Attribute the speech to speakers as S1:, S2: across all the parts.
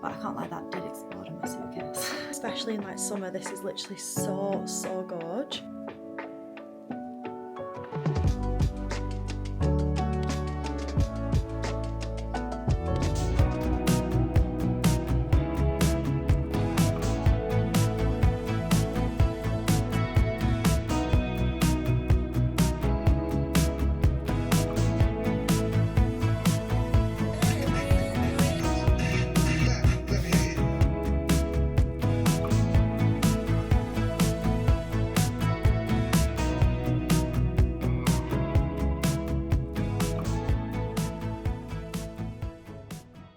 S1: But I can't lie, that did explode in my suitcase. Especially in like summer, this is literally so gorge.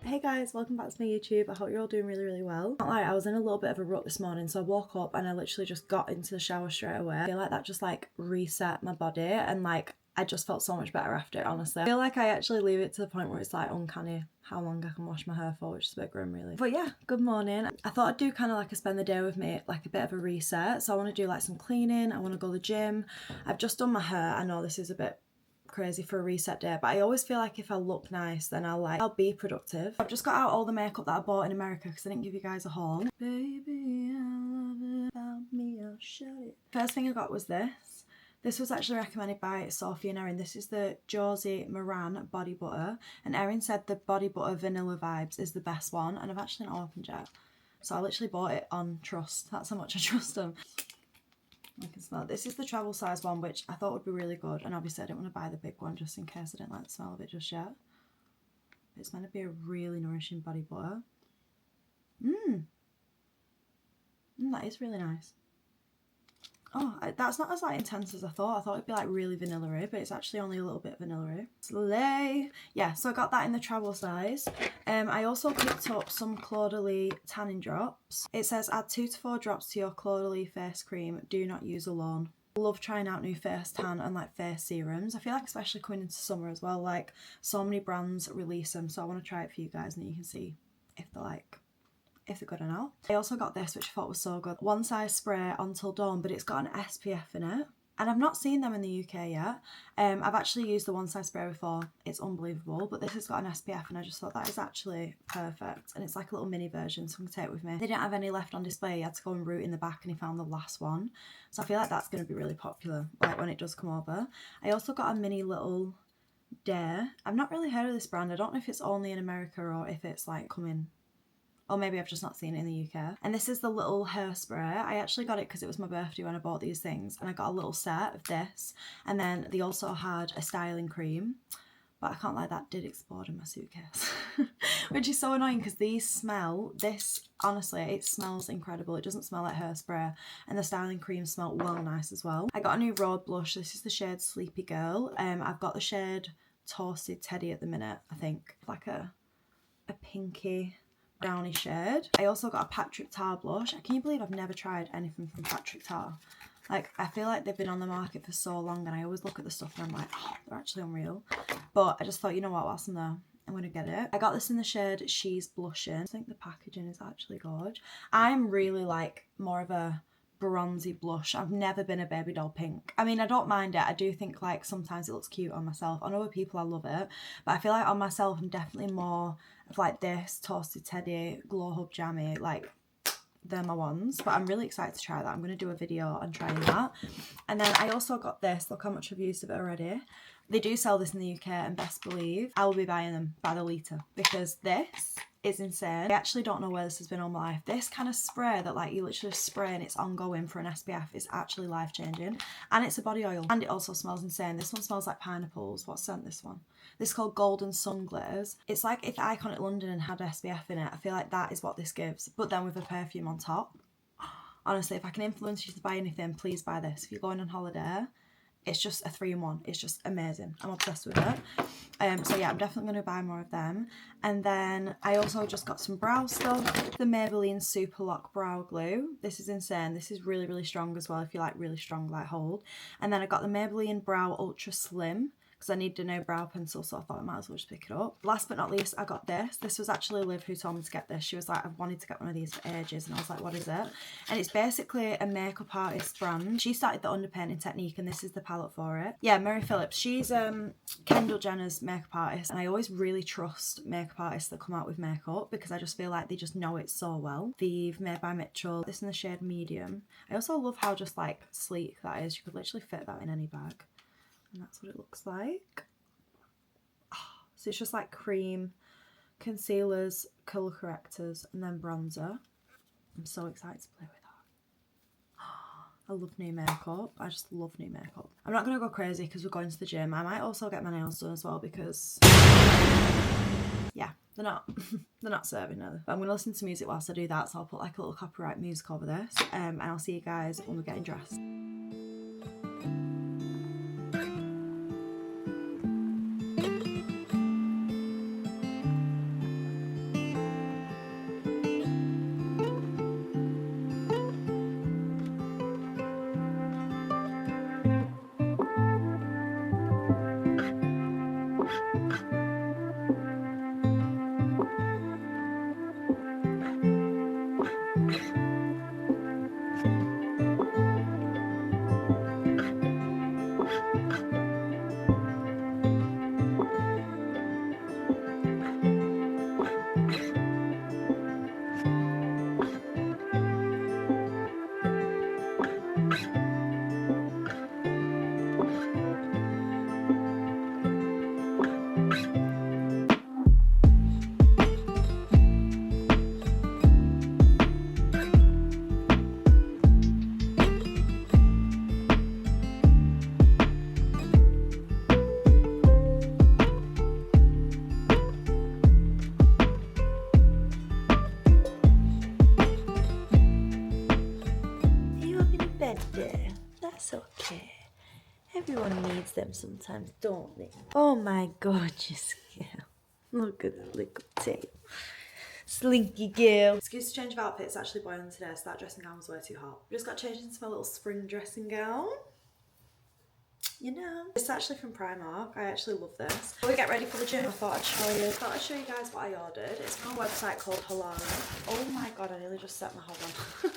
S1: Hey guys, welcome back to my YouTube. I hope you're all doing really well. Not like I was in a little bit of a rut this morning, so I woke up and I literally just got into the shower straight away. I feel like that just like reset my body and like I just felt so much better after it, honestly. I feel like I actually leave it to the point where it's like uncanny how long I can wash my hair for, which is a bit grim really. But yeah, good morning. I thought I'd do kind of like a spend the day with me, like a bit of a reset. So I want to do like some cleaning, I want to go to the gym. I've just done my hair. I know this is a bit crazy for a reset day, but I always feel like if I look nice then I'll be productive. I've just got out all the makeup that I bought in America because I didn't give you guys a haul. Baby, I love it about me, I'll show it. First thing I got was this. This was actually recommended by Sophie and Erin. This is the Josie Moran body butter, and Erin said the body butter vanilla vibes is the best one, and I've actually not opened yet, so I literally bought it on trust. That's how much I trust them. I can smell it. This is the travel size one, which I thought would be really good, and obviously I didn't want to buy the big one just in case I didn't like the smell of it just yet. It's meant to be a really nourishing body butter. That is really nice. Oh, that's not as like intense as I thought. I thought it'd be like really vanilla-y, but it's actually only a little bit vanilla-y. Slay! Yeah, so I got that in the travel size. I also picked up some Caudalie tanning drops. It says add 2 to 4 drops to your Caudalie face cream. Do not use alone. I love trying out new face tan and like face serums. I feel like especially coming into summer as well, like so many brands release them, so I want to try it for you guys and you can see if they're good or not. I also got this, which I thought was so good. One size spray until dawn, but it's got an SPF in it. And I've not seen them in the UK yet. I've actually used the one size spray before. It's unbelievable, but this has got an SPF and I just thought that is actually perfect. And it's like a little mini version, so I can take it with me. They didn't have any left on display. You had to go and root in the back and he found the last one. So I feel like that's going to be really popular, like when it does come over. I also got a mini little dare. I've not really heard of this brand. I don't know if it's only in America or if it's like coming, or maybe I've just not seen it in the UK. And this is the little hairspray. I actually got it because it was my birthday when I bought these things, and I got a little set of this, and then they also had a styling cream, but I can't lie, that did explode in my suitcase. Which is so annoying because these smell, this, honestly, it smells incredible. It doesn't smell like hairspray, and the styling cream smelled well nice as well. I got a new Road blush. This is the shade Sleepy Girl. I've got the shade Toasted Teddy at the minute, I think. Like a pinky brownie shade. I also got a Patrick Tar blush. Can you believe I've never tried anything from Patrick Tar? Like, I feel like they've been on the market for so long and I always look at the stuff and I'm like, oh, they're actually unreal. But I just thought, you know what, whilst I'm there, I'm gonna get it. I got this in the shade She's Blushing. I think the packaging is actually gorgeous. I'm really like more of a bronzy blush. I've never been a baby doll pink. I mean, I don't mind it. I do think like sometimes it looks cute on myself. On other people I love it, but I feel like on myself I'm definitely more of like this Toasted Teddy, Glow Hub Jammy, like they're my ones. But I'm really excited to try that. I'm going to do a video on trying that. And then I also got this. Look how much I've used of it already. They do sell this in the UK, and best believe I will be buying them by the litre because this is insane. I actually don't know where this has been all my life. This kind of spray that like you literally spray and it's ongoing for an SPF is actually life-changing, and it's a body oil, and it also smells insane. This one smells like pineapples. What scent this one? This is called Golden Sun Glaze. It's like if Iconic London had SPF in it. I feel like that is what this gives, but then with a perfume on top. Honestly, if I can influence you to buy anything, please buy this. If you're going on holiday, it's just a 3-in-1. It's just amazing. I'm obsessed with it. So yeah, I'm definitely going to buy more of them. And then I also just got some brow stuff. The Maybelline Super Lock Brow Glue. This is insane. This is really strong as well if you like really strong light hold. And then I got the Maybelline Brow Ultra Slim, because I needed a new brow pencil, so I thought I might as well just pick it up. Last but not least, I got this. This was actually Liv who told me to get this. She was like, I've wanted to get one of these for ages, and I was like, what is it? And it's basically a makeup artist brand. She started the underpainting technique, and this is the palette for it. Yeah, Mary Phillips. She's Kendall Jenner's makeup artist, and I always really trust makeup artists that come out with makeup because I just feel like they just know it so well. Fave, made by Mitchell. This in the shade medium. I also love how just like sleek that is. You could literally fit that in any bag. And that's what it looks like. Oh, so it's just like cream, concealers, colour correctors, and then bronzer. I'm so excited to play with that. I love new makeup. I just love new makeup. I'm not going to go crazy because we're going to the gym. I might also get my nails done as well because, yeah, they're not serving now. But I'm going to listen to music whilst I do that, so I'll put like a little copyright music over this. And I'll see you guys when we're getting dressed. That's okay. Everyone needs them sometimes, don't they? Oh my gorgeous girl. Look at that little tail. Slinky girl. Excuse the change of outfit, it's actually boiling today, so that dressing gown was way too hot. I just got changed into my little spring dressing gown. You know, it's actually from Primark. I actually love this. Before we get ready for the gym, I thought I'd show you guys what I ordered. It's from a website called Halara. Oh my god, I nearly just set my hold on.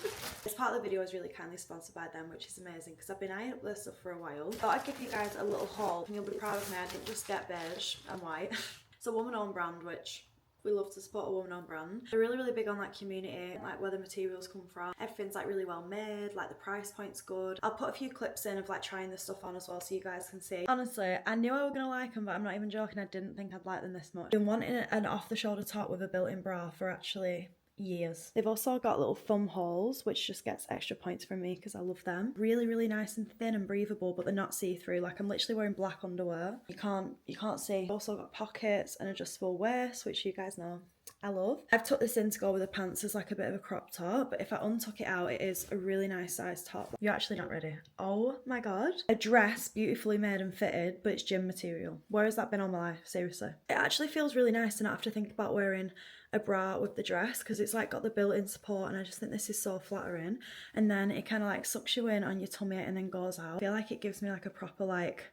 S1: This part of the video is really kindly sponsored by them, which is amazing because I've been eyeing up this stuff for a while. Thought I'd give you guys a little haul and you'll be proud of me. I didn't just get beige and white. It's a woman-owned brand, which we love to support a woman-owned brand. They're really, really big on like community, like where the materials come from. Everything's like really well made, like the price point's good. I'll put a few clips in of like trying this stuff on as well so you guys can see. Honestly, I knew I was gonna like them, but I'm not even joking. I didn't think I'd like them this much. I've been wanting an off-the-shoulder top with a built-in bra for actually years. They've also got little thumb holes, which just gets extra points from me because I love them. Really, really nice and thin and breathable, but they're not see-through. Like I'm literally wearing black underwear. You can't see. They've also got pockets and adjustable waist, which you guys know I love. I've tucked this in to go with the pants as like a bit of a crop top, but if I untuck it out, it is a really nice size top. You're actually not ready. Oh my god. A dress beautifully made and fitted, but it's gym material. Where has that been all my life? Seriously. It actually feels really nice to not have to think about wearing a bra with the dress because it's like got the built-in support, and I just think this is so flattering. And then it kind of like sucks you in on your tummy and then goes out. I feel like it gives me like a proper like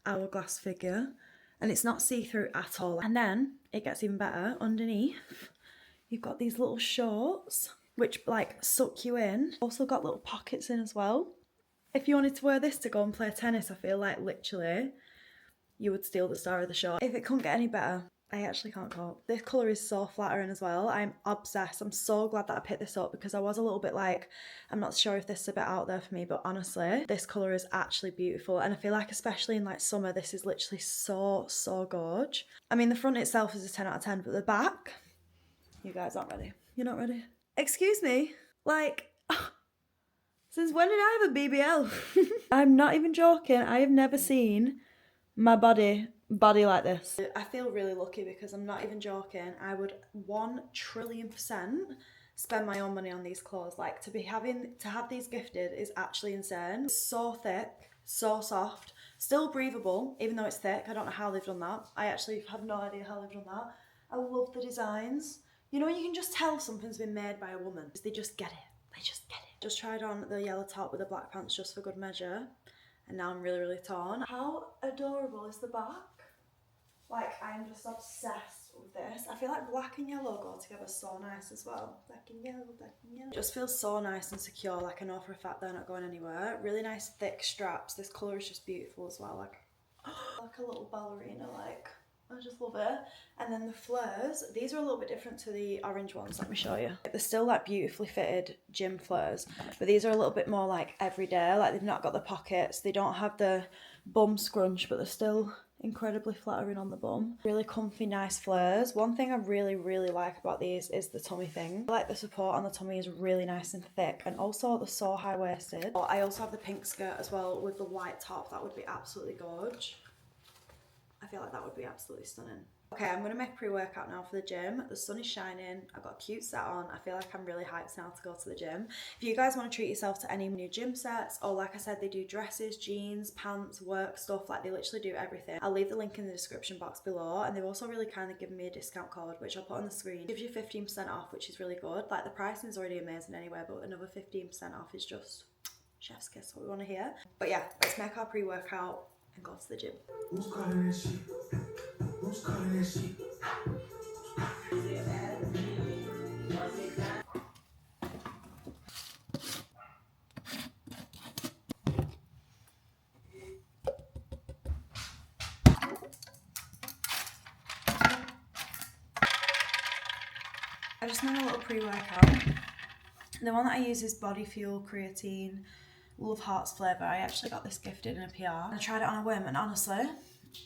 S1: hourglass figure, and it's not see-through at all. And then it gets even better. Underneath you've got these little shorts which like suck you in. Also got little pockets in as well. If you wanted to wear this to go and play tennis, I feel like literally you would steal the star of the show. If it couldn't get any better, I actually can't cope. This colour is so flattering as well. I'm obsessed. I'm so glad that I picked this up because I was a little bit like, I'm not sure if this is a bit out there for me, but honestly, this colour is actually beautiful. And I feel like especially in like summer, this is literally so, so gorge. I mean, the front itself is a 10 out of 10, but the back, you guys aren't ready. You're not ready. Excuse me? Like, since when did I have a BBL? I'm not even joking. I have never seen my body like this. I feel really lucky because I'm not even joking. I would 1,000,000,000,000% spend my own money on these clothes. Like to have these gifted is actually insane. It's so thick, so soft, still breathable, even though it's thick. I don't know how they've done that. I actually have no idea how they've done that. I love the designs. You know, you can just tell something's been made by a woman. They just get it. They just get it. Just tried on the yellow top with the black pants just for good measure. And now I'm really, really torn. How adorable is the back? Like, I am just obsessed with this. I feel like black and yellow go together so nice as well. Black and yellow, black and yellow. It just feels so nice and secure. Like, I know for a fact they're not going anywhere. Really nice thick straps. This colour is just beautiful as well. Like a little ballerina, like. I just love it. And then the flares, these are a little bit different to the orange ones. Let me show you. They're still like beautifully fitted gym flares, but these are a little bit more like everyday. Like, they've not got the pockets. They don't have the bum scrunch, but they're still incredibly flattering on the bum. Really comfy, nice flares. One thing I really like about these is the tummy thing. I like the support on the tummy is really nice and thick, and also they're so high-waisted. I also have the pink skirt as well with the white top. That would be absolutely gorgeous. I feel like that would be absolutely stunning. Okay, I'm gonna make a pre-workout now for the gym. The sun is shining, I've got a cute set on. I feel like I'm really hyped now to go to the gym. If you guys want to treat yourself to any new gym sets, or like I said, they do dresses, jeans, pants, work stuff, like they literally do everything. I'll leave the link in the description box below, and they've also really kindly given me a discount code, which I'll put on the screen. It gives you 15% off, which is really good. Like, the pricing is already amazing anyway, but another 15% off is just chef's kiss, what we want to hear. But yeah, let's make our pre-workout and go to the gym. Who's calling that shit? Who's calling that shit? I just made a little pre-workout. The one that I use is Body Fuel Creatine Love Hearts flavour. I actually got this gifted in a PR. I tried it on a whim, and honestly,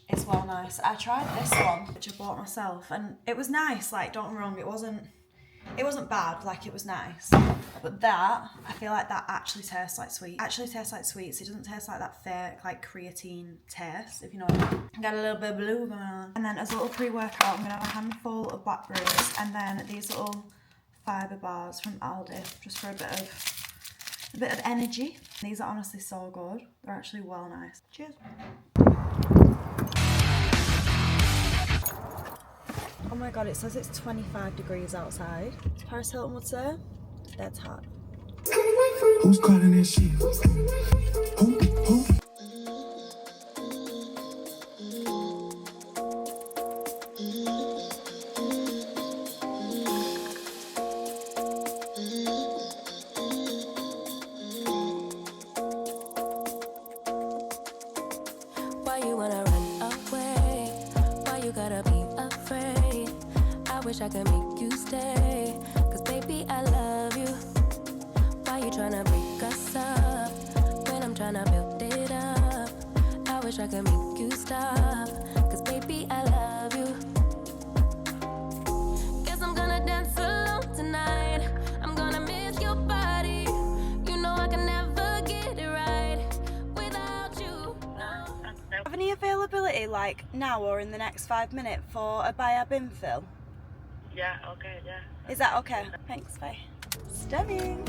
S1: it's well nice. I tried this one, which I bought myself, and it was nice. Like, don't get me wrong, it wasn't bad. Like, it was nice. But that, I feel like that actually tastes like sweet. Actually tastes like sweets. It doesn't taste like that fake, like, creatine taste, if you know what I mean. Got a little bit of blue going on. And then as a little pre-workout, I'm gonna have a handful of blackberries, and then these little fibre bars from Aldi, just for a bit of energy. These are honestly so good. They're actually well nice. Cheers. Oh my god, it says it's 25 degrees outside. As Paris Hilton would say, that's hot. Who's calling that shit? Who?
S2: Why you wanna run away? Why you gotta be afraid? I wish I could make you stay, cause baby I love you. Why you tryna break us up when I'm tryna build it up? I wish I could make you stop, cause baby I love you. Guess I'm gonna dance alone tonight. I'm gonna miss your body. You know I can never get it right without you. No.
S1: Have any availability, like now or in the next 5 minutes, for a buy a bin fill?
S3: Yeah, okay, yeah.
S1: Is that okay? Thanks, bye. Stunning.